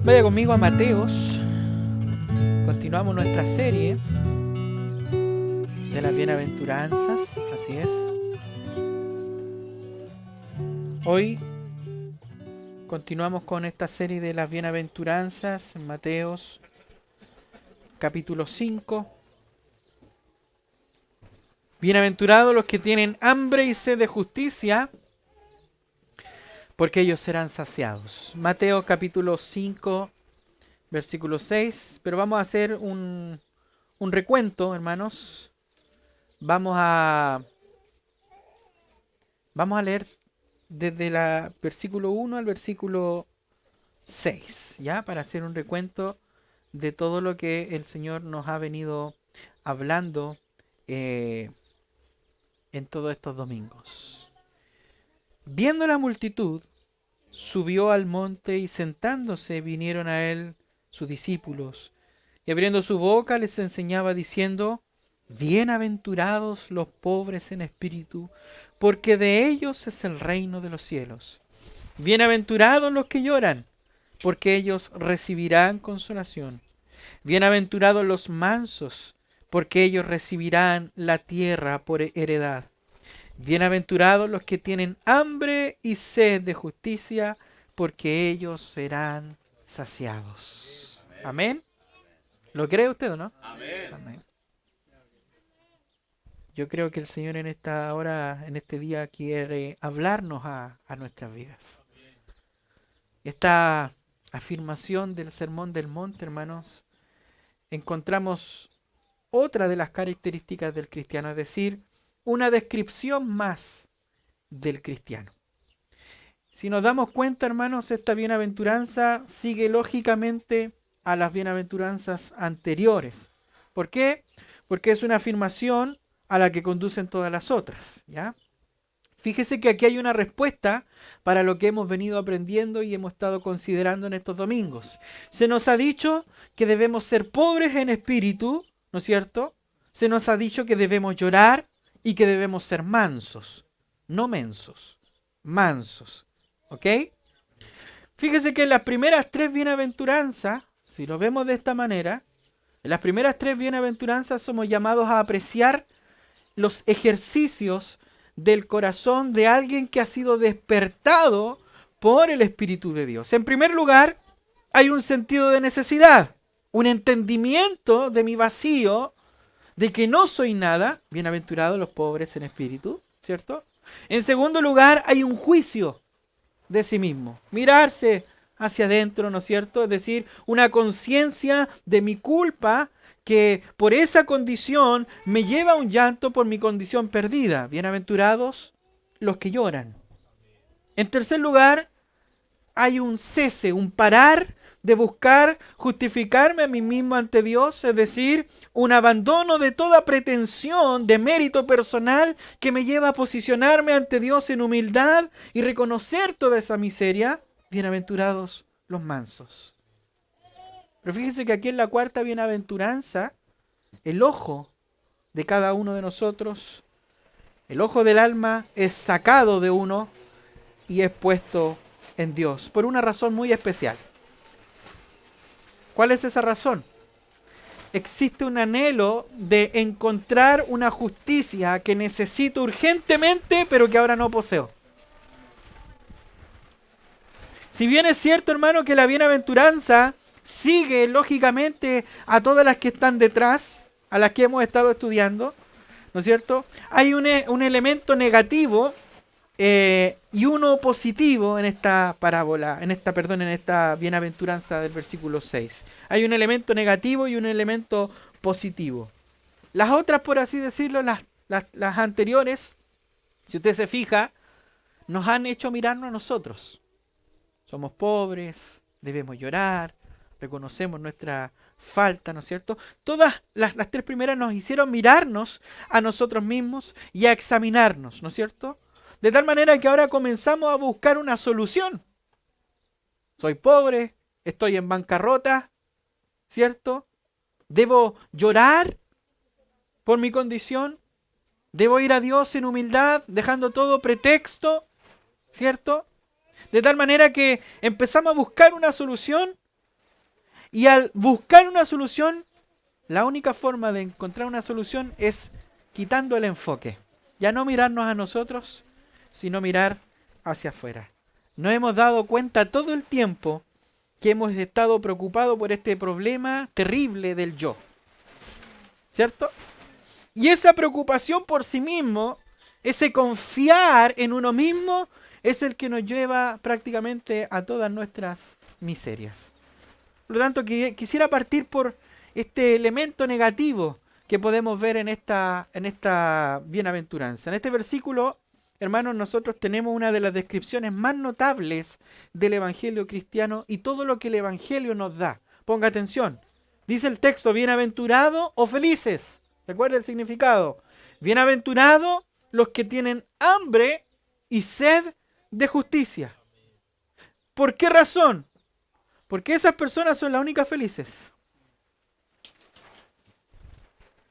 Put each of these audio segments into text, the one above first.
Vaya conmigo a Mateos. Continuamos nuestra serie de las bienaventuranzas. Así es. Hoy continuamos con esta serie de las bienaventuranzas en Mateos capítulo 5. Bienaventurados los que tienen hambre y sed de justicia, porque ellos serán saciados. Mateo capítulo 5, versículo 6. Pero vamos a hacer un recuento, hermanos. Vamos a leer desde el versículo 1 al versículo 6, ¿ya? Para hacer un recuento de todo lo que el Señor nos ha venido hablando en todos estos domingos. Viendo la multitud, subió al monte y sentándose vinieron a él sus discípulos. Y abriendo su boca les enseñaba diciendo: Bienaventurados los pobres en espíritu, porque de ellos es el reino de los cielos. Bienaventurados los que lloran, porque ellos recibirán consolación. Bienaventurados los mansos, porque ellos recibirán la tierra por heredad. Bienaventurados los que tienen hambre y sed de justicia, porque ellos serán saciados. Amén. ¿Lo cree usted o no? Amén. Amén. Yo creo que el Señor en esta hora, en este día, quiere hablarnos a nuestras vidas. Esta afirmación del Sermón del Monte, hermanos, encontramos otra de las características del cristiano, es decir, una descripción más del cristiano. Si nos damos cuenta, hermanos, esta bienaventuranza sigue lógicamente a las bienaventuranzas anteriores. ¿Por qué? Porque es una afirmación a la que conducen todas las otras, ¿ya? Fíjese que aquí hay una respuesta para lo que hemos venido aprendiendo y hemos estado considerando en estos domingos. Se nos ha dicho que debemos ser pobres en espíritu, ¿no es cierto? Se nos ha dicho que debemos llorar y que debemos ser mansos, no mensos, mansos, ¿ok? Fíjese que en las primeras tres bienaventuranzas, si lo vemos de esta manera, en las primeras tres bienaventuranzas somos llamados a apreciar los ejercicios del corazón de alguien que ha sido despertado por el Espíritu de Dios. En primer lugar, hay un sentido de necesidad, un entendimiento de mi vacío, de que no soy nada, bienaventurados los pobres en espíritu, ¿cierto? En segundo lugar, hay un juicio de sí mismo, mirarse hacia adentro, ¿no es cierto? Es decir, una conciencia de mi culpa que por esa condición me lleva a un llanto por mi condición perdida. Bienaventurados los que lloran. En tercer lugar, hay un cese, un parar de buscar justificarme a mí mismo ante Dios, es decir, un abandono de toda pretensión de mérito personal que me lleva a posicionarme ante Dios en humildad y reconocer toda esa miseria. Bienaventurados los mansos. Pero fíjense que aquí en la cuarta bienaventuranza, el ojo de cada uno de nosotros, el ojo del alma es sacado de uno y es puesto en Dios, por una razón muy especial. ¿Cuál es esa razón? Existe un anhelo de encontrar una justicia que necesito urgentemente, pero que ahora no poseo. Si bien es cierto, hermano, que la bienaventuranza sigue lógicamente a todas las que están detrás, a las que hemos estado estudiando, ¿no es cierto? Hay un elemento negativo y uno positivo en esta parábola, en esta bienaventuranza del versículo 6. Hay un elemento negativo y un elemento positivo. Las otras, por así decirlo, las anteriores, si usted se fija, nos han hecho mirarnos a nosotros. Somos pobres, debemos llorar, reconocemos nuestra falta, ¿no es cierto? Todas las tres primeras nos hicieron mirarnos a nosotros mismos y a examinarnos, ¿no es cierto? De tal manera que ahora comenzamos a buscar una solución. Soy pobre, estoy en bancarrota, ¿cierto? ¿Debo llorar por mi condición? ¿Debo ir a Dios en humildad, dejando todo pretexto, ¿cierto? De tal manera que empezamos a buscar una solución Y al buscar una solución, la única forma de encontrar una solución es quitando el enfoque. Ya no mirarnos a nosotros, sino mirar hacia afuera. Nos hemos dado cuenta todo el tiempo que hemos estado preocupados por este problema terrible del yo. ¿Cierto? Y esa preocupación por sí mismo, ese confiar en uno mismo, es el que nos lleva prácticamente a todas nuestras miserias. Por lo tanto, quisiera partir por este elemento negativo que podemos ver en esta bienaventuranza. En este versículo, hermanos, nosotros tenemos una de las descripciones más notables del Evangelio cristiano y todo lo que el Evangelio nos da. Ponga atención. Dice el texto, bienaventurado o felices. Recuerda el significado. Bienaventurados los que tienen hambre y sed de justicia. ¿Por qué razón? Porque esas personas son las únicas felices.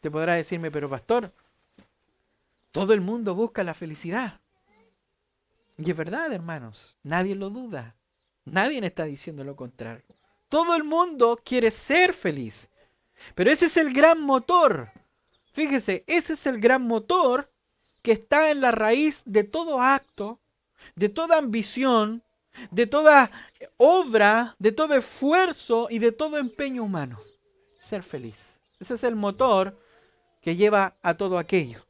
Te podrá decirme, pero pastor, todo el mundo busca la felicidad. Y es verdad, hermanos, nadie lo duda. Nadie está diciendo lo contrario. Todo el mundo quiere ser feliz. Pero ese es el gran motor. Fíjese, ese es el gran motor que está en la raíz de todo acto, de toda ambición, de toda obra, de todo esfuerzo y de todo empeño humano. Ser feliz. Ese es el motor que lleva a todo aquello.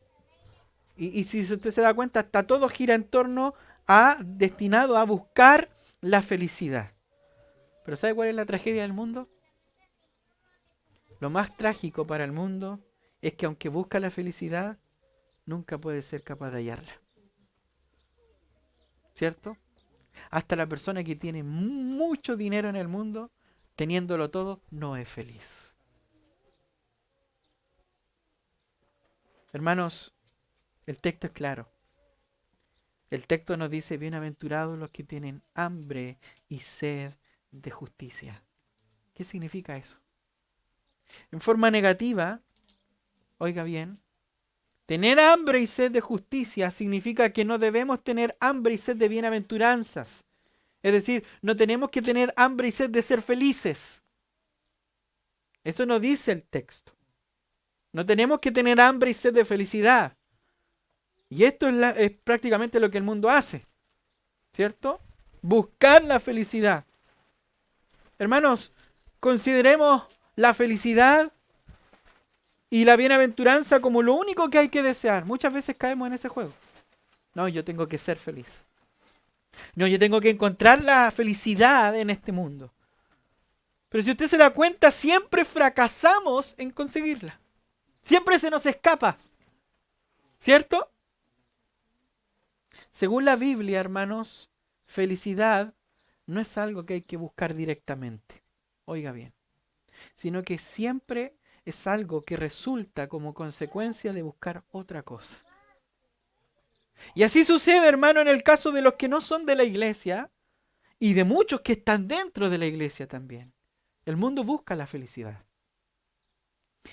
Y si usted se da cuenta, está todo gira en torno a, destinado a buscar la felicidad. Pero ¿sabe cuál es la tragedia del mundo? Lo más trágico para el mundo es que aunque busca la felicidad, nunca puede ser capaz de hallarla. ¿Cierto? Hasta la persona que tiene mucho dinero en el mundo, teniéndolo todo, no es feliz. Hermanos, el texto es claro. El texto nos dice, bienaventurados los que tienen hambre y sed de justicia. ¿Qué significa eso? En forma negativa, oiga bien, tener hambre y sed de justicia significa que no debemos tener hambre y sed de bienaventuranzas. Es decir, no tenemos que tener hambre y sed de ser felices. Eso no dice el texto. No tenemos que tener hambre y sed de felicidad. Y esto es prácticamente lo que el mundo hace. ¿Cierto? Buscar la felicidad. Hermanos, consideremos la felicidad y la bienaventuranza como lo único que hay que desear. Muchas veces caemos en ese juego. No, yo tengo que ser feliz. No, yo tengo que encontrar la felicidad en este mundo. Pero si usted se da cuenta, siempre fracasamos en conseguirla. Siempre se nos escapa. ¿Cierto? Según la Biblia, hermanos, felicidad no es algo que hay que buscar directamente. Oiga bien. Sino que siempre es algo que resulta como consecuencia de buscar otra cosa. Y así sucede, hermano, en el caso de los que no son de la iglesia y de muchos que están dentro de la iglesia también. El mundo busca la felicidad.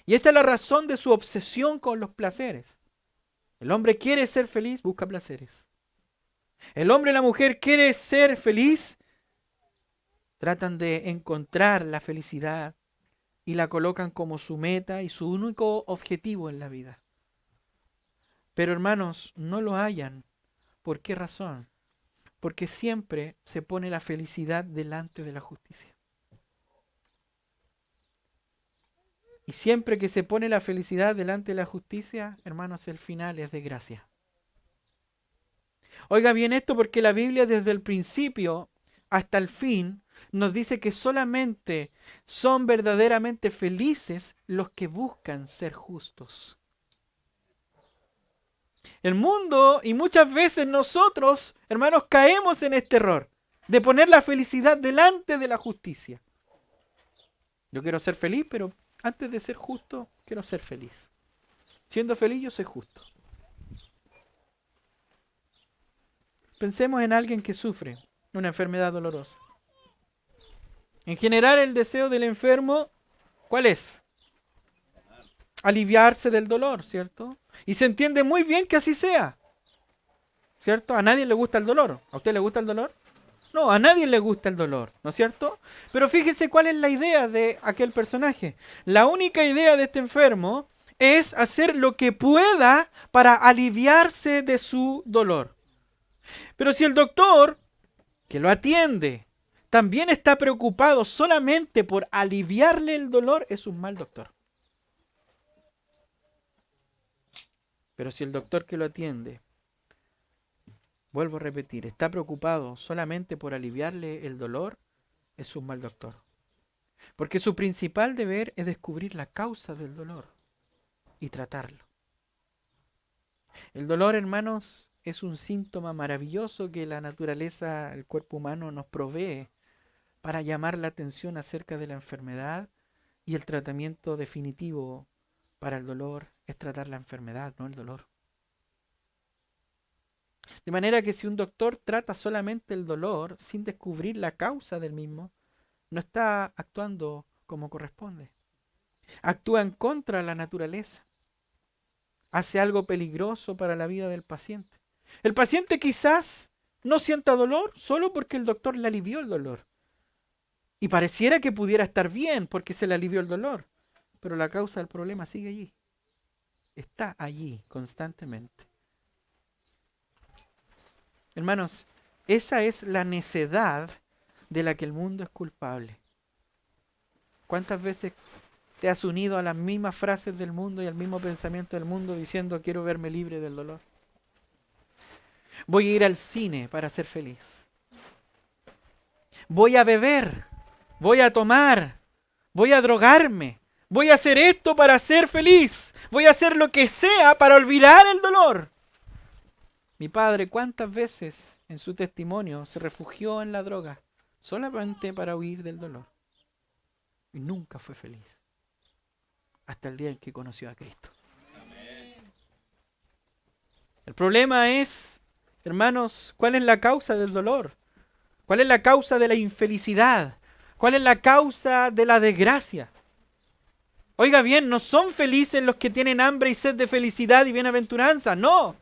Y esta es la razón de su obsesión con los placeres. El hombre quiere ser feliz, busca placeres. El hombre y la mujer quiere ser feliz, tratan de encontrar la felicidad y la colocan como su meta y su único objetivo en la vida. Pero hermanos, no lo hallan. ¿Por qué razón? Porque siempre se pone la felicidad delante de la justicia. Y siempre que se pone la felicidad delante de la justicia, hermanos, el final es desgracia. Oiga bien esto porque la Biblia desde el principio hasta el fin nos dice que solamente son verdaderamente felices los que buscan ser justos. El mundo y muchas veces nosotros, hermanos, caemos en este error de poner la felicidad delante de la justicia. Yo quiero ser feliz, pero antes de ser justo, quiero ser feliz. Siendo feliz, yo soy justo. Pensemos en alguien que sufre una enfermedad dolorosa. En general, el deseo del enfermo, ¿cuál es? Aliviarse del dolor, ¿cierto? Y se entiende muy bien que así sea, ¿cierto? A nadie le gusta el dolor. ¿A usted le gusta el dolor? No, a nadie le gusta el dolor, ¿no es cierto? Pero fíjese cuál es la idea de aquel personaje. La única idea de este enfermo es hacer lo que pueda para aliviarse de su dolor. Pero si el doctor que lo atiende también está preocupado solamente por aliviarle el dolor, es un mal doctor. Pero si el doctor que lo atiende, vuelvo a repetir, está preocupado solamente por aliviarle el dolor, es un mal doctor. Porque su principal deber es descubrir la causa del dolor y tratarlo. El dolor, hermanos, es un síntoma maravilloso que la naturaleza, el cuerpo humano nos provee para llamar la atención acerca de la enfermedad, y el tratamiento definitivo para el dolor es tratar la enfermedad, no el dolor. De manera que si un doctor trata solamente el dolor sin descubrir la causa del mismo, no está actuando como corresponde. Actúa en contra de la naturaleza. Hace algo peligroso para la vida del paciente. El paciente quizás no sienta dolor solo porque el doctor le alivió el dolor. Y pareciera que pudiera estar bien porque se le alivió el dolor. Pero la causa del problema sigue allí. Está allí constantemente. Hermanos, esa es la necedad de la que el mundo es culpable. ¿Cuántas veces te has unido a las mismas frases del mundo y al mismo pensamiento del mundo diciendo quiero verme libre del dolor? Voy a ir al cine para ser feliz. Voy a beber, voy a tomar, voy a drogarme, voy a hacer esto para ser feliz. Voy a hacer lo que sea para olvidar el dolor. Mi padre, ¿cuántas veces en su testimonio se refugió en la droga solamente para huir del dolor? Y nunca fue feliz. Hasta el día en que conoció a Cristo. El problema es, hermanos, ¿cuál es la causa del dolor? ¿Cuál es la causa de la infelicidad? ¿Cuál es la causa de la desgracia? Oiga bien, no son felices los que tienen hambre y sed de felicidad y bienaventuranza, no.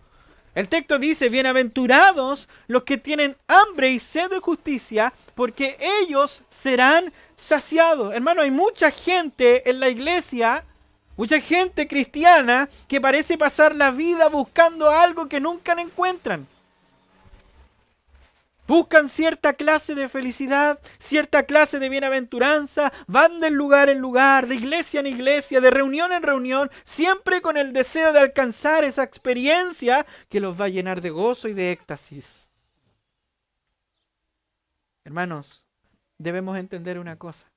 El texto dice, bienaventurados los que tienen hambre y sed de justicia, porque ellos serán saciados. Hermano, hay mucha gente en la iglesia, mucha gente cristiana, que parece pasar la vida buscando algo que nunca encuentran. Buscan cierta clase de felicidad, cierta clase de bienaventuranza, van de lugar en lugar, de iglesia en iglesia, de reunión en reunión, siempre con el deseo de alcanzar esa experiencia que los va a llenar de gozo y de éxtasis. Hermanos, debemos entender una cosa,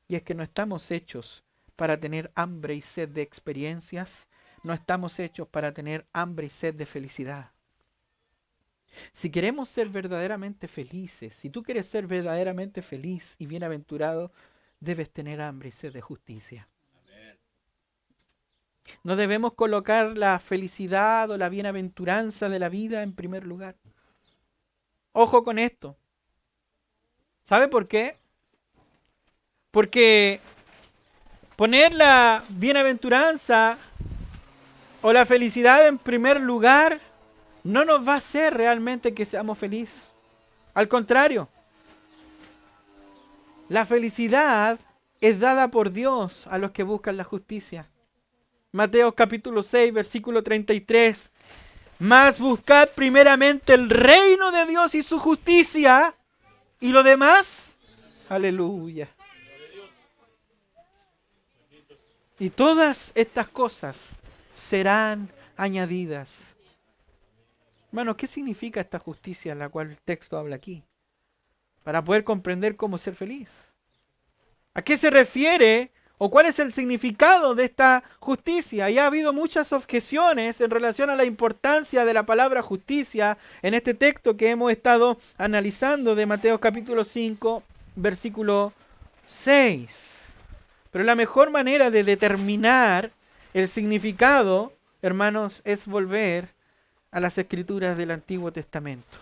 y es que no estamos hechos para tener hambre y sed de experiencias, no estamos hechos para tener hambre y sed de felicidad. Si queremos ser verdaderamente felices, si tú quieres ser verdaderamente feliz y bienaventurado, debes tener hambre y sed de justicia. No debemos colocar la felicidad o la bienaventuranza de la vida en primer lugar. Ojo con esto. ¿Sabe por qué? Porque poner la bienaventuranza o la felicidad en primer lugar no nos va a hacer realmente que seamos felices. Al contrario, la felicidad es dada por Dios a los que buscan la justicia. Mateo capítulo 6, versículo 33. Mas buscad primeramente el reino de Dios y su justicia, y lo demás, aleluya. Y todas estas cosas serán añadidas. Hermanos, ¿qué significa esta justicia en la cual el texto habla aquí? Para poder comprender cómo ser feliz. ¿A qué se refiere o cuál es el significado de esta justicia? Y ha habido muchas objeciones en relación a la importancia de la palabra justicia en este texto que hemos estado analizando de Mateo capítulo 5, versículo 6. Pero la mejor manera de determinar el significado, hermanos, es volver a las escrituras del Antiguo Testamento,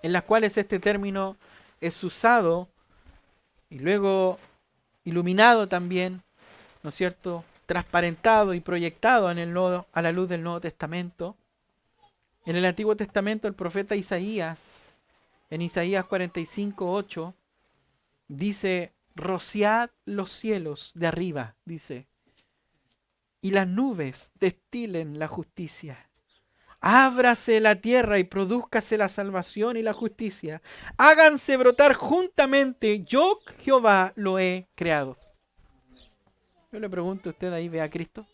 en las cuales este término es usado y luego iluminado también, ¿no es cierto?, transparentado y proyectado en el a la luz del Nuevo Testamento. En el Antiguo Testamento el profeta Isaías En Isaías 45:8 dice, rociad los cielos de arriba, dice, y las nubes destilen la justicia. Ábrase la tierra y prodúzcase la salvación y la justicia. Háganse brotar juntamente, yo Jehová lo he creado. Yo le pregunto, ¿usted ahí ve a Cristo?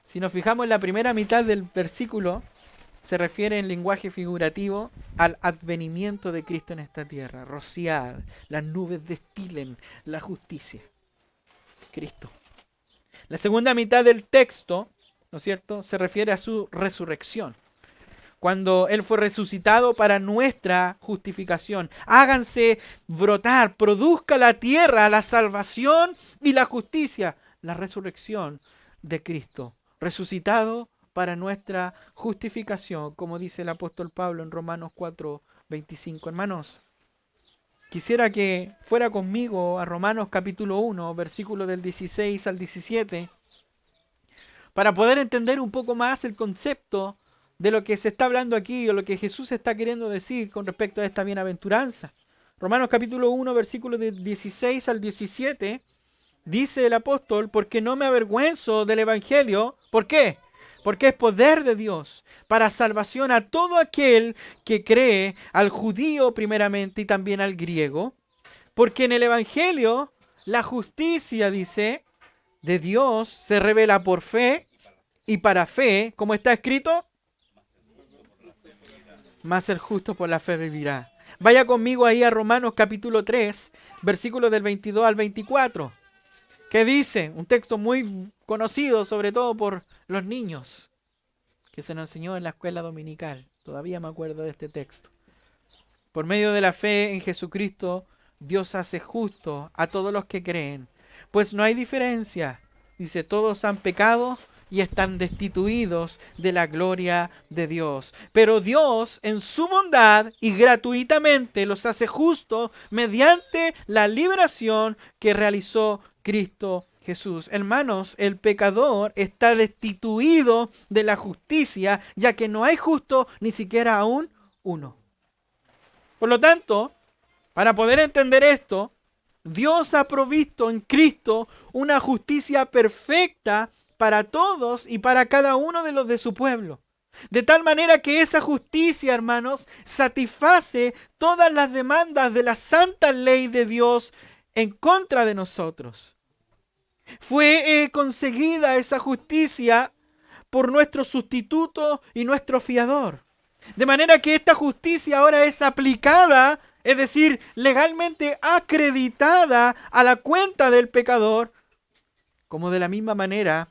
Si nos fijamos en la primera mitad del versículo, se refiere en lenguaje figurativo al advenimiento de Cristo en esta tierra. Rociad, las nubes destilen la justicia. Cristo. La segunda mitad del texto, ¿no es cierto?, se refiere a su resurrección. Cuando Él fue resucitado para nuestra justificación. Háganse brotar, produzca la tierra la salvación y la justicia. La resurrección de Cristo. Resucitado para nuestra justificación, como dice el apóstol Pablo en Romanos 4:25. Hermanos, quisiera que fuera conmigo a Romanos capítulo 1, versículo del 16 al 17, para poder entender un poco más el concepto de lo que se está hablando aquí o lo que Jesús está queriendo decir con respecto a esta bienaventuranza. Romanos capítulo 1, versículo del 16 al 17, dice el apóstol, porque no me avergüenzo del evangelio. ¿Por qué? Porque es poder de Dios para salvación a todo aquel que cree, al judío primeramente y también al griego. Porque en el evangelio la justicia, dice, de Dios se revela por fe y para fe, como está escrito, mas el justo por la fe vivirá. Vaya conmigo ahí a Romanos capítulo 3, versículos del 22 al 24. ¿Qué dice? Un texto muy conocido, sobre todo por los niños, que se nos enseñó en la escuela dominical. Todavía me acuerdo de este texto. Por medio de la fe en Jesucristo, Dios hace justo a todos los que creen. Pues no hay diferencia. Dice, todos han pecado y están destituidos de la gloria de Dios. Pero Dios, en su bondad y gratuitamente, los hace justos mediante la liberación que realizó Cristo Jesús. Hermanos, el pecador está destituido de la justicia, ya que no hay justo ni siquiera aún uno. Por lo tanto, para poder entender esto, Dios ha provisto en Cristo una justicia perfecta para todos y para cada uno de los de su pueblo. De tal manera que esa justicia, hermanos, satisface todas las demandas de la santa ley de Dios en contra de nosotros. Fue conseguida esa justicia por nuestro sustituto y nuestro fiador. De manera que esta justicia ahora es aplicada, es decir, legalmente acreditada a la cuenta del pecador, como de la misma manera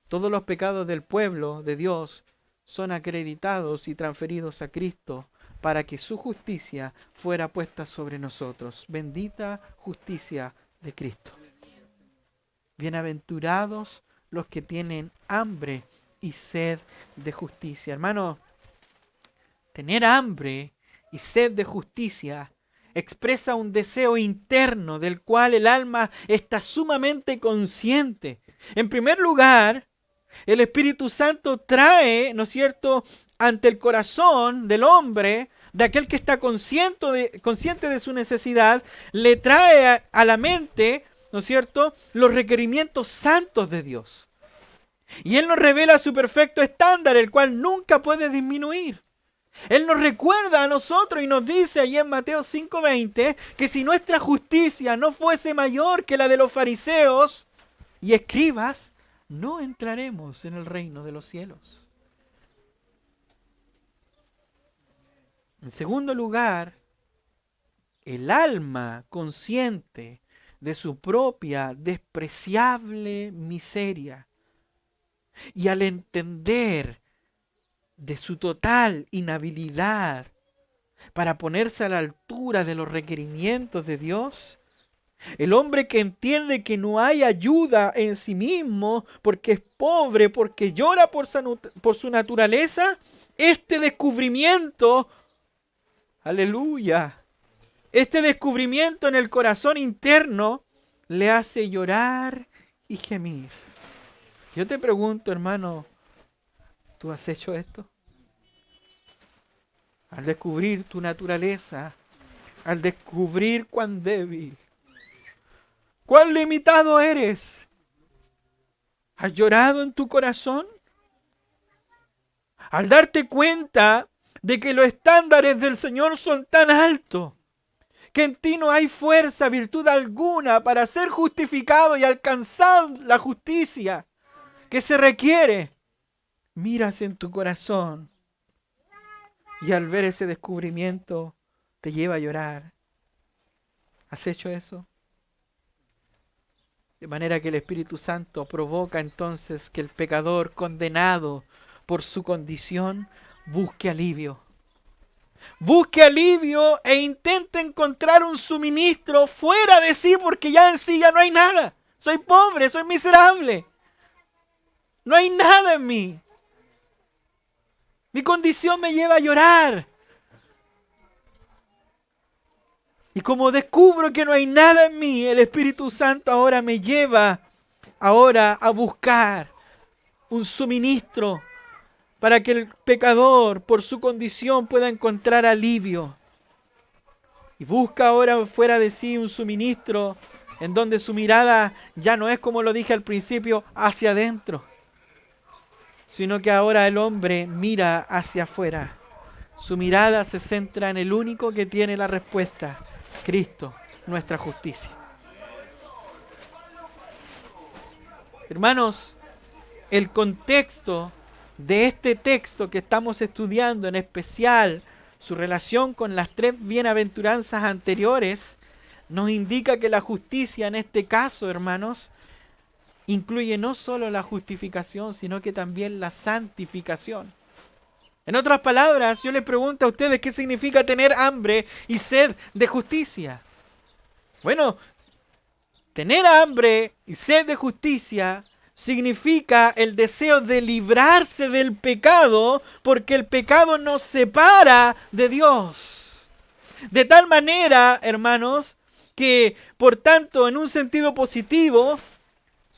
todos los pecados del pueblo de Dios son acreditados y transferidos a Cristo para que su justicia fuera puesta sobre nosotros. Bendita justicia de Cristo. Bienaventurados los que tienen hambre y sed de justicia. Hermano, tener hambre y sed de justicia expresa un deseo interno del cual el alma está sumamente consciente. En primer lugar, el Espíritu Santo trae, ¿no es cierto?, ante el corazón del hombre, de aquel que está consciente de su necesidad, le trae a la mente, ¿no es cierto?, los requerimientos santos de Dios. Y Él nos revela su perfecto estándar, el cual nunca puede disminuir. Él nos recuerda a nosotros y nos dice allí en Mateo 5:20 que si nuestra justicia no fuese mayor que la de los fariseos y escribas, no entraremos en el reino de los cielos. En segundo lugar, el alma consciente de su propia despreciable miseria y al entender de su total inhabilidad para ponerse a la altura de los requerimientos de Dios, el hombre que entiende que no hay ayuda en sí mismo porque es pobre, porque llora por su naturaleza, este descubrimiento, aleluya, este descubrimiento en el corazón interno le hace llorar y gemir. Yo te pregunto, hermano, ¿tú has hecho esto? al descubrir tu naturaleza, al descubrir cuán débil, cuán limitado eres. ¿Has llorado en tu corazón? Al darte cuenta de que los estándares del Señor son tan altos, que en ti no hay fuerza, virtud alguna para ser justificado y alcanzar la justicia que se requiere. Miras en tu corazón y al ver ese descubrimiento te lleva a llorar. ¿Has hecho eso? De manera que el Espíritu Santo provoca entonces que el pecador condenado por su condición busque alivio. Busque alivio e intente encontrar un suministro fuera de sí, porque ya en sí ya no hay nada. Soy pobre, soy miserable. No hay nada en mí. Mi condición me lleva a llorar. Y como descubro que no hay nada en mí, el Espíritu Santo ahora me lleva a buscar un suministro para que el pecador por su condición pueda encontrar alivio. Y busca ahora fuera de sí un suministro en donde su mirada ya no es, como lo dije al principio, hacia adentro, sino que ahora el hombre mira hacia afuera. Su mirada se centra en el único que tiene la respuesta, Cristo, nuestra justicia. Hermanos, el contexto de este texto que estamos estudiando, en especial su relación con las tres bienaventuranzas anteriores, nos indica que la justicia en este caso, hermanos, incluye no solo la justificación, sino que también la santificación. En otras palabras, yo les pregunto a ustedes qué significa tener hambre y sed de justicia. Bueno, tener hambre y sed de justicia significa el deseo de librarse del pecado, porque el pecado nos separa de Dios. De tal manera, hermanos, que por tanto, en un sentido positivo,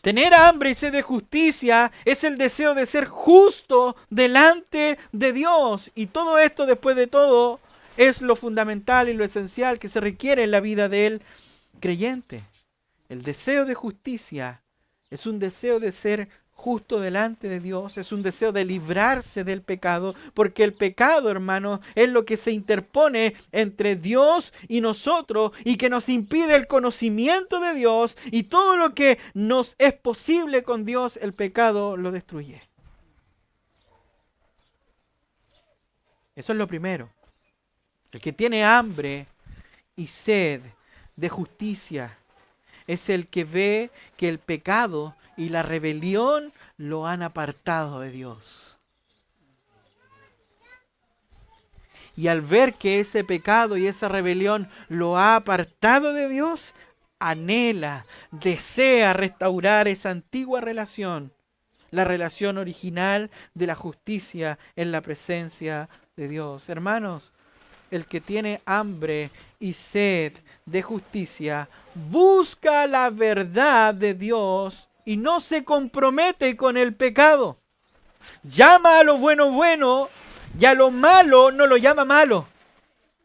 tener hambre y sed de justicia es el deseo de ser justo delante de Dios. Y todo esto, después de todo, es lo fundamental y lo esencial que se requiere en la vida del creyente. El deseo de justicia es un deseo de ser justo delante de Dios, es un deseo de librarse del pecado, porque el pecado, hermano, es lo que se interpone entre Dios y nosotros y que nos impide el conocimiento de Dios, y todo lo que nos es posible con Dios, el pecado lo destruye. Eso es lo primero. El que tiene hambre y sed de justicia es el que ve que el pecado y la rebelión lo han apartado de Dios. Y al ver que ese pecado y esa rebelión lo ha apartado de Dios, anhela, desea restaurar esa antigua relación, la relación original de la justicia en la presencia de Dios. Hermanos, el que tiene hambre y sed de justicia busca la verdad de Dios y no se compromete con el pecado. Llama a lo bueno bueno y a lo malo no lo llama malo,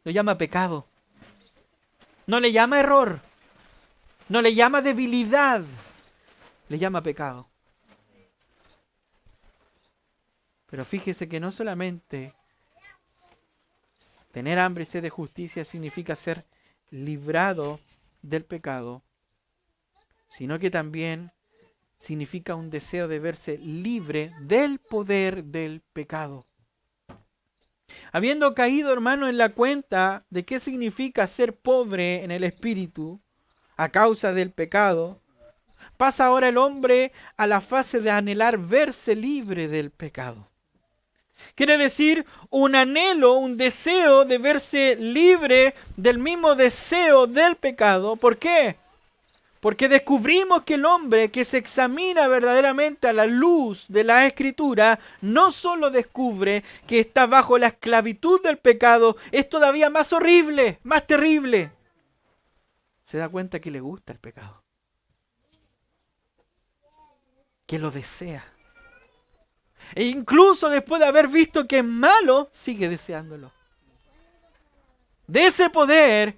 lo llama pecado. No le llama error, no le llama debilidad, le llama pecado. Pero fíjese que no solamente tener hambre y sed de justicia significa ser librado del pecado, sino que también significa un deseo de verse libre del poder del pecado. Habiendo caído, hermano, en la cuenta de qué significa ser pobre en el espíritu a causa del pecado, pasa ahora el hombre a la fase de anhelar verse libre del pecado. Quiere decir un anhelo, un deseo de verse libre del mismo deseo del pecado. ¿Por qué? Porque descubrimos que el hombre que se examina verdaderamente a la luz de la Escritura, no solo descubre que está bajo la esclavitud del pecado, es todavía más horrible, más terrible. Se da cuenta que le gusta el pecado, que lo desea. E incluso después de haber visto que es malo, sigue deseándolo. De ese poder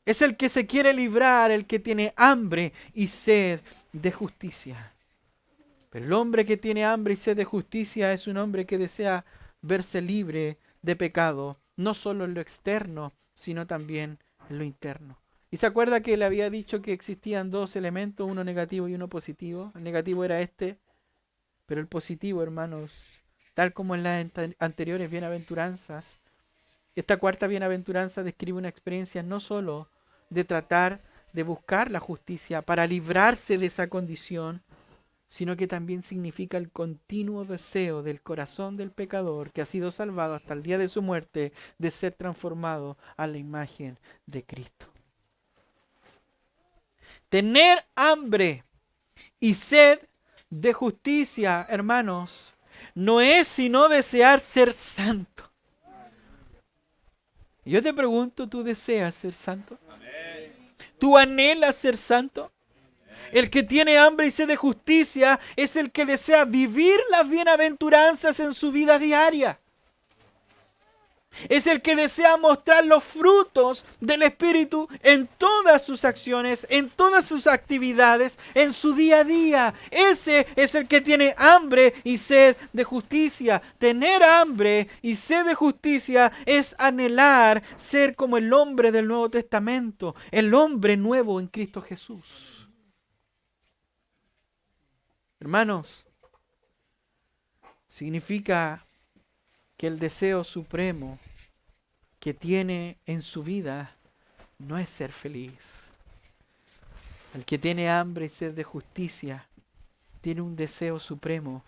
es el que se quiere librar, el que tiene hambre y sed de justicia. Pero el hombre que tiene hambre y sed de justicia es un hombre que desea verse libre de pecado, no solo en lo externo, sino también en lo interno. ¿Y se acuerda que le había dicho que existían dos elementos, uno negativo y uno positivo? El negativo era este, pero el positivo, hermanos, tal como en las anteriores bienaventuranzas, esta cuarta bienaventuranza describe una experiencia no solo de tratar de buscar la justicia para librarse de esa condición, sino que también significa el continuo deseo del corazón del pecador que ha sido salvado hasta el día de su muerte de ser transformado a la imagen de Cristo. Tener hambre y sed de justicia, hermanos, no es sino desear ser santo. Yo te pregunto, ¿tú deseas ser santo? ¿Tú anhelas ser santo? El que tiene hambre y sed de justicia es el que desea vivir las bienaventuranzas en su vida diaria. Es el que desea mostrar los frutos del Espíritu en todas sus acciones, en todas sus actividades, en su día a día. Ese es el que tiene hambre y sed de justicia. Tener hambre y sed de justicia es anhelar ser como el hombre del Nuevo Testamento, el hombre nuevo en Cristo Jesús. Hermanos, significa que el deseo supremo que tiene en su vida no es ser feliz. El que tiene hambre y sed de justicia tiene un deseo supremo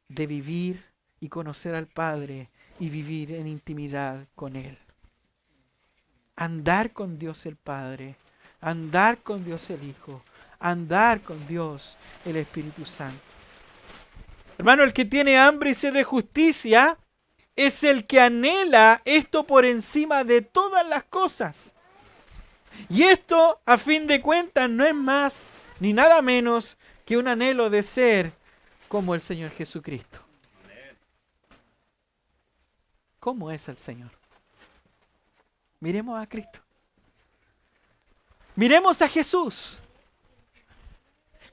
de vivir y conocer al Padre y vivir en intimidad con Él. Andar con Dios el Padre, andar con Dios el Hijo, andar con Dios el Espíritu Santo. Hermano, el que tiene hambre y sed de justicia es el que anhela esto por encima de todas las cosas. Y esto, a fin de cuentas, no es más ni nada menos que un anhelo de ser como el Señor Jesucristo. ¿Cómo es el Señor? Miremos a Cristo. Miremos a Jesús.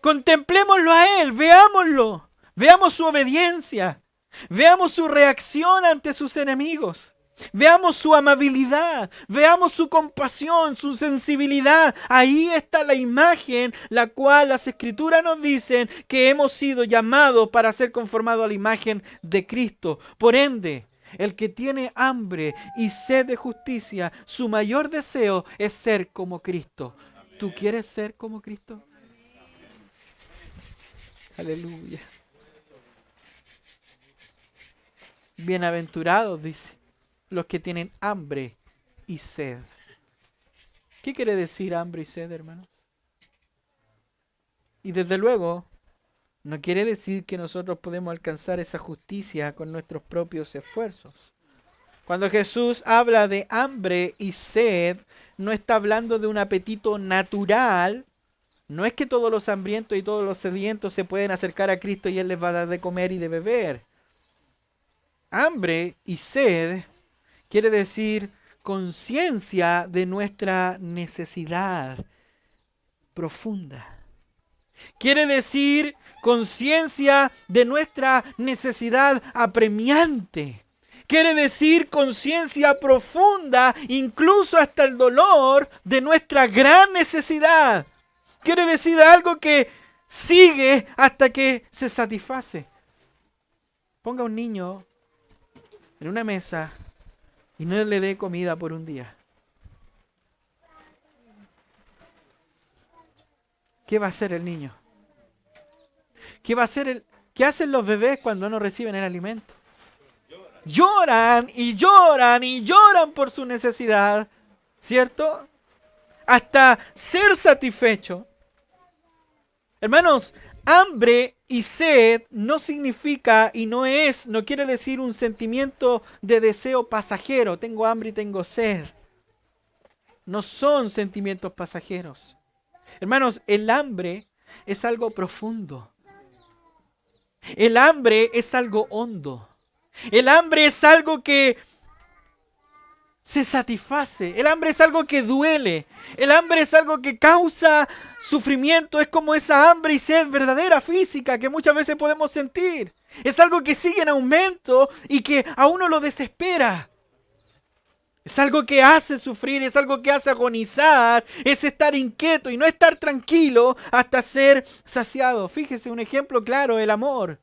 Contemplémoslo a Él, veámoslo. Veamos su obediencia. Veamos su reacción ante sus enemigos. Veamos su amabilidad, veamos su compasión, su sensibilidad. Ahí está la imagen, la cual las Escrituras nos dicen que hemos sido llamados para ser conformados a la imagen de Cristo. Por ende, el que tiene hambre y sed de justicia, su mayor deseo es ser como Cristo. ¿Tú quieres ser como Cristo? Aleluya. Bienaventurados, dice, los que tienen hambre y sed. ¿Qué quiere decir hambre y sed, hermanos? Y desde luego, no quiere decir que nosotros podemos alcanzar esa justicia con nuestros propios esfuerzos. Cuando Jesús habla de hambre y sed, no está hablando de un apetito natural. No es que todos los hambrientos y todos los sedientos se pueden acercar a Cristo y Él les va a dar de comer y de beber. Hambre y sed quiere decir conciencia de nuestra necesidad profunda. Quiere decir conciencia de nuestra necesidad apremiante. Quiere decir conciencia profunda, incluso hasta el dolor de nuestra gran necesidad. Quiere decir algo que sigue hasta que se satisface. Ponga a un niño en una mesa y no le dé comida por un día. ¿Qué va a hacer el niño? ¿Qué hacen los bebés cuando no reciben el alimento? Lloran y lloran y lloran por su necesidad, ¿cierto? Hasta ser satisfecho. Hermanos, hambre y sed no significa y no quiere decir un sentimiento de deseo pasajero. Tengo hambre y tengo sed. No son sentimientos pasajeros. Hermanos, el hambre es algo profundo. El hambre es algo hondo. El hambre es algo que se satisface. El hambre es algo que duele. El hambre es algo que causa sufrimiento. Es como esa hambre y sed verdadera, física, que muchas veces podemos sentir. Es algo que sigue en aumento y que a uno lo desespera. Es algo que hace sufrir, es algo que hace agonizar, es estar inquieto y no estar tranquilo hasta ser saciado. Fíjese un ejemplo claro, el amor.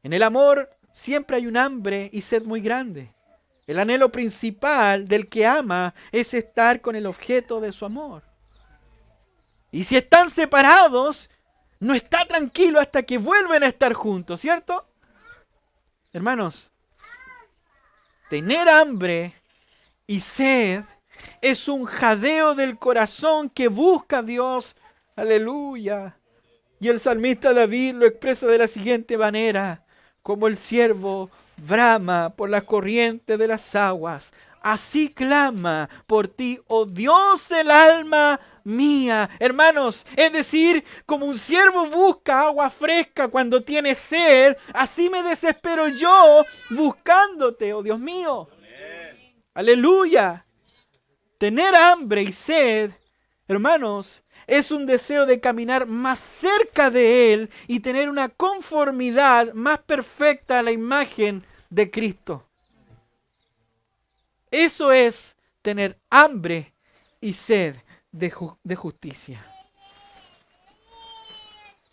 En el amor siempre hay un hambre y sed muy grande. El anhelo principal del que ama es estar con el objeto de su amor. Y si están separados, no está tranquilo hasta que vuelven a estar juntos, ¿cierto? Hermanos, tener hambre y sed es un jadeo del corazón que busca a Dios. Aleluya. Y el salmista David lo expresa de la siguiente manera: como el ciervo brama por la corriente de las aguas, así clama por ti, oh Dios, el alma mía. Hermanos, es decir, como un ciervo busca agua fresca cuando tiene sed, así me desespero yo buscándote, oh Dios mío. Aleluya. Tener hambre y sed, hermanos, es un deseo de caminar más cerca de Él y tener una conformidad más perfecta a la imagen de Cristo. Eso es tener hambre y sed de justicia.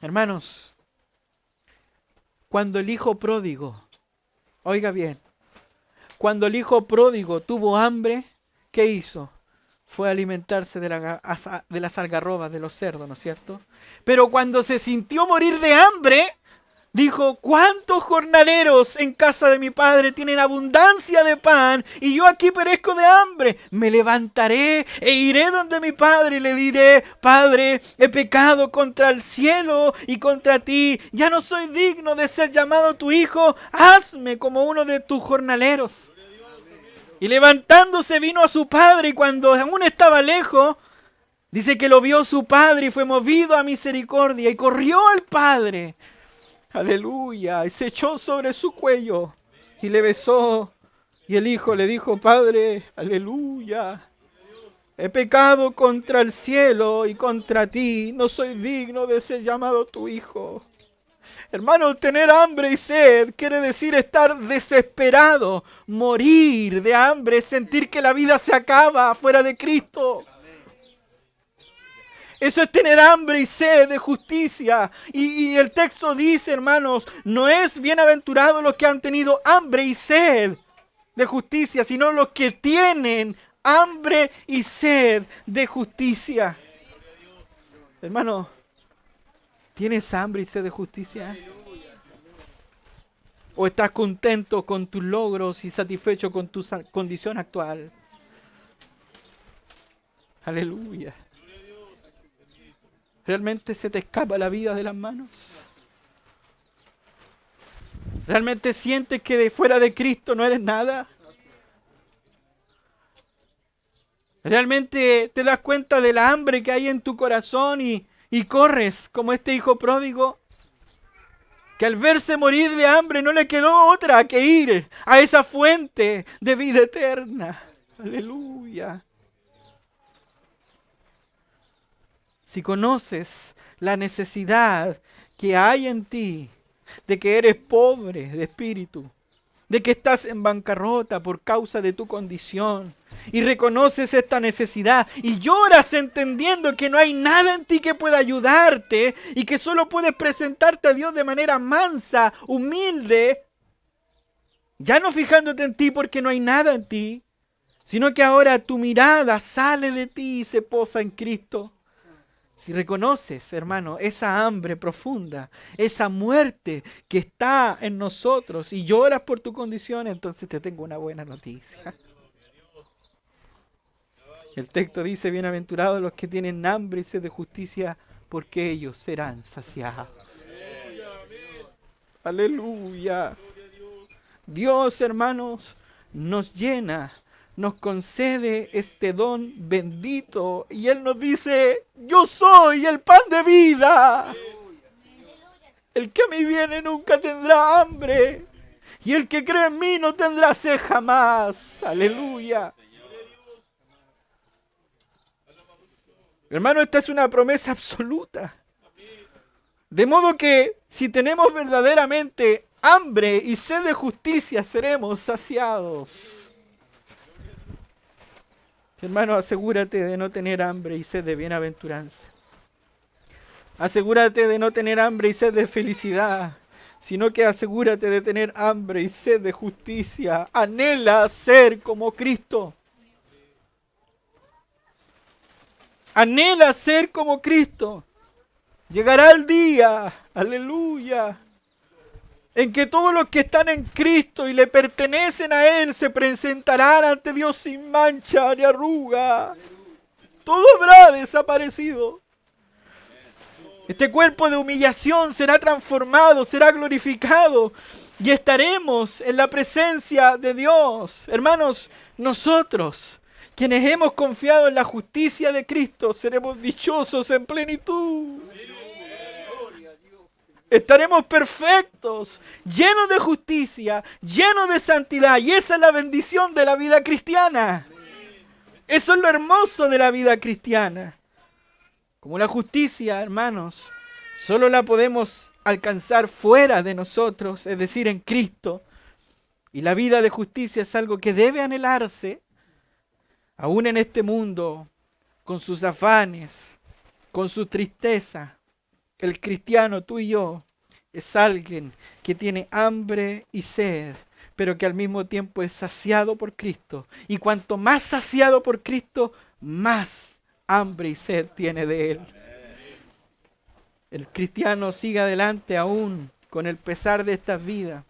Hermanos, cuando el hijo pródigo, oiga bien, cuando el hijo pródigo tuvo hambre, ¿qué hizo? Fue a alimentarse de las algarrobas de los cerdos, ¿no es cierto? Pero cuando se sintió morir de hambre, dijo: ¿cuántos jornaleros en casa de mi padre tienen abundancia de pan y yo aquí perezco de hambre? Me levantaré e iré donde mi padre y le diré: Padre, he pecado contra el cielo y contra ti. Ya no soy digno de ser llamado tu hijo. Hazme como uno de tus jornaleros. Y levantándose vino a su padre, y cuando aún estaba lejos, dice que lo vio su padre y fue movido a misericordia y corrió al padre. Aleluya. Y se echó sobre su cuello y le besó. Y el hijo le dijo: Padre, aleluya, he pecado contra el cielo y contra ti. No soy digno de ser llamado tu hijo. Hermano, tener hambre y sed quiere decir estar desesperado, morir de hambre, sentir que la vida se acaba fuera de Cristo. Eso es tener hambre y sed de justicia. Y el texto dice, hermanos, no es bienaventurado los que han tenido hambre y sed de justicia, sino los que tienen hambre y sed de justicia. Hermano, ¿tienes hambre y sed de justicia? ¿O estás contento con tus logros y satisfecho con tu condición actual? Aleluya. ¿Realmente se te escapa la vida de las manos? ¿Realmente sientes que de fuera de Cristo no eres nada? ¿Realmente te das cuenta del hambre que hay en tu corazón y corres como este hijo pródigo? Que al verse morir de hambre no le quedó otra que ir a esa fuente de vida eterna. Aleluya. Si conoces la necesidad que hay en ti, de que eres pobre de espíritu, de que estás en bancarrota por causa de tu condición, y reconoces esta necesidad y lloras entendiendo que no hay nada en ti que pueda ayudarte y que solo puedes presentarte a Dios de manera mansa, humilde, ya no fijándote en ti porque no hay nada en ti, sino que ahora tu mirada sale de ti y se posa en Cristo. Si reconoces, hermano, esa hambre profunda, esa muerte que está en nosotros y lloras por tu condición, entonces te tengo una buena noticia. El texto dice: bienaventurados los que tienen hambre y sed de justicia, porque ellos serán saciados. Aleluya. Dios, hermanos, nos llena, nos concede este don bendito y Él nos dice: yo soy el pan de vida. El que a mí viene nunca tendrá hambre Y el que cree en mí no tendrá sed jamás. Aleluya. Hermano, esta es una promesa absoluta. De modo que si tenemos verdaderamente hambre y sed de justicia, seremos saciados. Hermano, asegúrate de no tener hambre y sed de bienaventuranza. Asegúrate de no tener hambre y sed de felicidad, sino que asegúrate de tener hambre y sed de justicia. Anhela ser como Cristo. Anhela ser como Cristo. Llegará el día, aleluya, en que todos los que están en Cristo y le pertenecen a Él se presentarán ante Dios sin mancha ni arruga. Todo habrá desaparecido. Este cuerpo de humillación será transformado, será glorificado y estaremos en la presencia de Dios. Hermanos, nosotros, quienes hemos confiado en la justicia de Cristo, seremos dichosos en plenitud. Estaremos perfectos, llenos de justicia, llenos de santidad. Y esa es la bendición de la vida cristiana. Eso es lo hermoso de la vida cristiana. Como la justicia, hermanos, solo la podemos alcanzar fuera de nosotros, es decir, en Cristo. Y la vida de justicia es algo que debe anhelarse, aún en este mundo, con sus afanes, con su tristeza. El cristiano, tú y yo, es alguien que tiene hambre y sed, pero que al mismo tiempo es saciado por Cristo. Y cuanto más saciado por Cristo, más hambre y sed tiene de Él. El cristiano sigue adelante aún con el pesar de esta vida.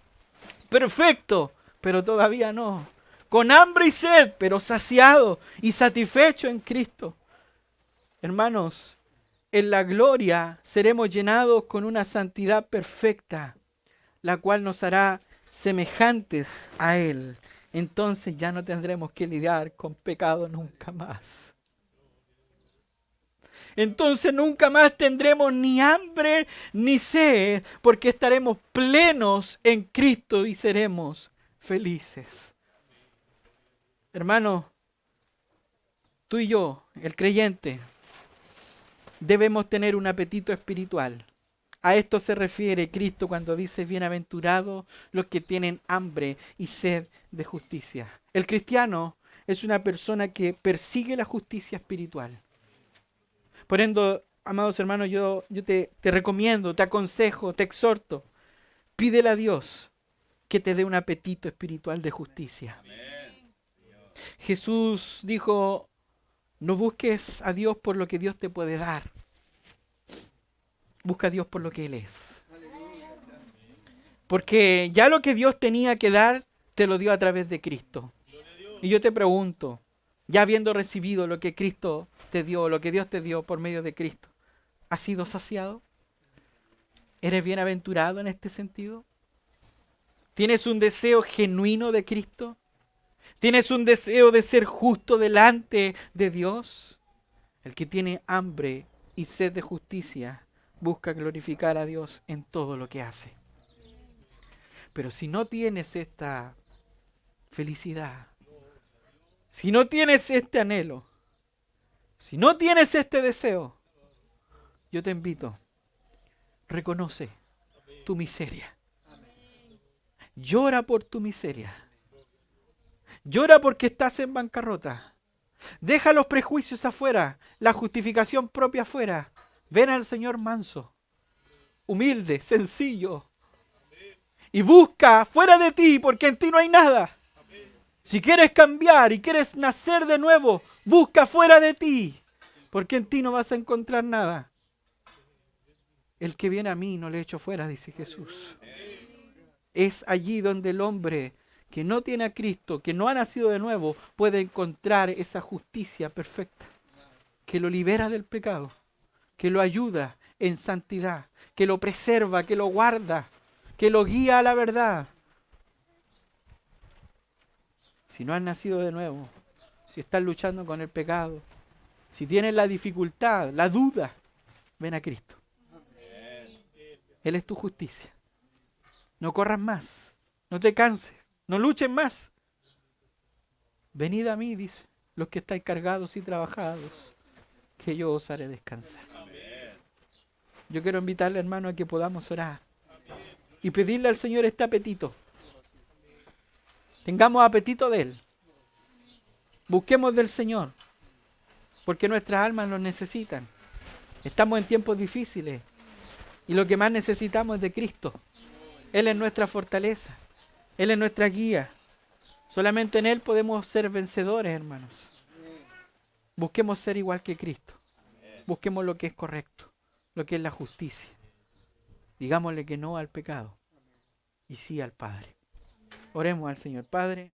Perfecto, pero todavía no. Con hambre y sed, pero saciado y satisfecho en Cristo. Hermanos, en la gloria seremos llenados con una santidad perfecta, la cual nos hará semejantes a Él. Entonces ya no tendremos que lidiar con pecado nunca más. Entonces nunca más tendremos ni hambre ni sed, porque estaremos plenos en Cristo y seremos felices. Hermano, tú y yo, el creyente, debemos tener un apetito espiritual. A esto se refiere Cristo cuando dice: bienaventurados los que tienen hambre y sed de justicia. El cristiano es una persona que persigue la justicia espiritual. Por ende, amados hermanos, yo te recomiendo, te aconsejo, te exhorto, pídele a Dios que te dé un apetito espiritual de justicia. Jesús dijo: no busques a Dios por lo que Dios te puede dar. Busca a Dios por lo que Él es. Porque ya lo que Dios tenía que dar, te lo dio a través de Cristo. Y yo te pregunto, ya habiendo recibido lo que Cristo te dio, lo que Dios te dio por medio de Cristo, ¿has sido saciado? ¿Eres bienaventurado en este sentido? ¿Tienes un deseo genuino de Cristo? ¿Tienes un deseo de ser justo delante de Dios? El que tiene hambre y sed de justicia busca glorificar a Dios en todo lo que hace. Pero si no tienes esta felicidad, si no tienes este anhelo, si no tienes este deseo, yo te invito, reconoce tu miseria. Llora por tu miseria. Llora porque estás en bancarrota. Deja los prejuicios afuera, la justificación propia afuera. Ven al Señor manso, humilde, sencillo. Y busca fuera de ti, porque en ti no hay nada. Si quieres cambiar y quieres nacer de nuevo, busca fuera de ti, porque en ti no vas a encontrar nada. El que viene a mí no le echo fuera, dice Jesús. Es allí donde el hombre que no tiene a Cristo, que no ha nacido de nuevo, puede encontrar esa justicia perfecta, que lo libera del pecado, que lo ayuda en santidad, que lo preserva, que lo guarda, que lo guía a la verdad. Si no has nacido de nuevo, si estás luchando con el pecado, si tienes la dificultad, la duda, ven a Cristo. Él es tu justicia. No corras más. No te canses, no luches más. Venid a mí, dice, los que estáis cargados y trabajados, que yo os haré descansar. Yo quiero invitarle, hermano, a que podamos orar y pedirle al Señor este apetito. Tengamos apetito de Él. Busquemos del Señor, porque nuestras almas lo necesitan. Estamos en tiempos difíciles y lo que más necesitamos es de Cristo. Él es nuestra fortaleza, Él es nuestra guía. Solamente en Él podemos ser vencedores, hermanos. Busquemos ser igual que Cristo. Busquemos lo que es correcto, lo que es la justicia. Digámosle que no al pecado y sí al Padre. Oremos al Señor. Padre.